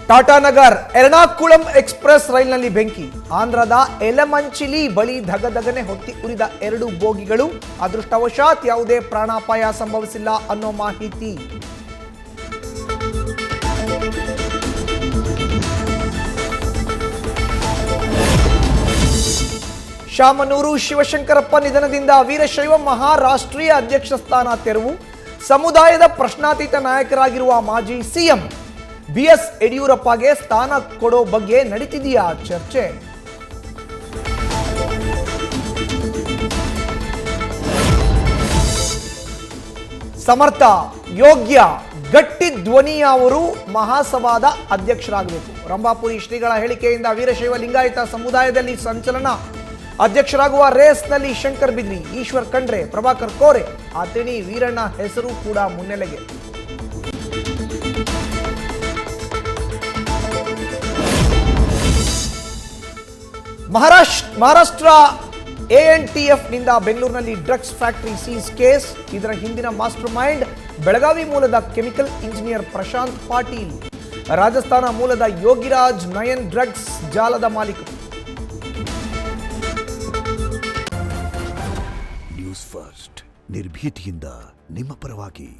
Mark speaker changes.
Speaker 1: ಟಾಟಾನಗರ್ ಎರ್ನಾಕುಳಂ express ರೈಲಿನಲ್ಲಿ ಬೆಂಕಿ. ಆಂಧ್ರದ ಎಲಮಂಚಿಲಿ ಬಳಿ ಧಗಧಗನೆ ಹೊತ್ತಿ ಉರಿದ 2 ಬೋಗಿಗಳು. ಅದೃಷ್ಟವಶಾತ್ ಯಾವುದೇ ಪ್ರಾಣಾಪಾಯ ಸಂಭವಿಸಿಲ್ಲ ಅನ್ನೋ ಮಾಹಿತಿ. ಶಾಮನೂರು ಶಿವಶಂಕರಪ್ಪ ನಿಧನದಿಂದ ವೀರಶೈವ ಮಹಾರಾಷ್ಟ್ರೀಯ ಅಧ್ಯಕ್ಷ ಸ್ಥಾನ ತೆರವು. ಸಮುದಾಯದ ಪ್ರಶ್ನಾತೀತ ನಾಯಕರಾಗಿರುವ ಮಾಜಿ ಸಿಎಂ ಬಿಎಸ್ ಯಡಿಯೂರಪ್ಪಗೆ ಸ್ಥಾನ ಕೊಡೋ ಬಗ್ಗೆ ನಡೀತಿದೆಯಾ ಚರ್ಚೆ. ಸಮರ್ಥ, ಯೋಗ್ಯ, ಗಟ್ಟಿ ಧ್ವನಿಯ ಅವರು ಮಹಾಸಭಾದ ಅಧ್ಯಕ್ಷರಾಗಬೇಕು. ರಂಭಾಪುರಿ ಶ್ರೀಗಳ ಹೇಳಿಕೆಯಿಂದ ವೀರಶೈವ ಲಿಂಗಾಯತ ಸಮುದಾಯದಲ್ಲಿ ಸಂಚಲನ. ಅಧ್ಯಕ್ಷರಾಗುವ ರೇಸ್ನಲ್ಲಿ ಶಂಕರ್ ಬಿದ್ರಿ, ಈಶ್ವರ್ ಖಂಡ್ರೆ, ಪ್ರಭಾಕರ್ ಕೋರೆ, ಅತಿಣಿ ವೀರಣ್ಣ ಹೆಸರು ಕೂಡ ಮುನ್ನೆಲೆಗೆ. ಮಹಾರಾಷ್ಟ್ರ ಎಎನ್ಟಿಎಫ್ ನಿಂದ ಬೆಂಗಳೂರಿನಲ್ಲಿ ಡ್ರಗ್ಸ್ ಫ್ಯಾಕ್ಟರಿ ಸೀಸ್ ಕೇಸ್. ಇದರ ಹಿಂದಿನ ಮಾಸ್ಟರ್ ಮೈಂಡ್ ಬೆಳಗಾವಿ ಮೂಲದ ಕೆಮಿಕಲ್ ಇಂಜಿನಿಯರ್ ಪ್ರಶಾಂತ್ ಪಾಟೀಲ್. ರಾಜಸ್ಥಾನ ಮೂಲದ ಯೋಗಿರಾಜ್ ನಯನ್ ಡ್ರಗ್ಸ್ ಜಾಲದ ಮಾಲೀಕರು.
Speaker 2: ನ್ಯೂಸ್ ಫಸ್ಟ್, ನಿರ್ಭೀತಿಯಿಂದ ನಿಮ್ಮ ಪರವಾಗಿ.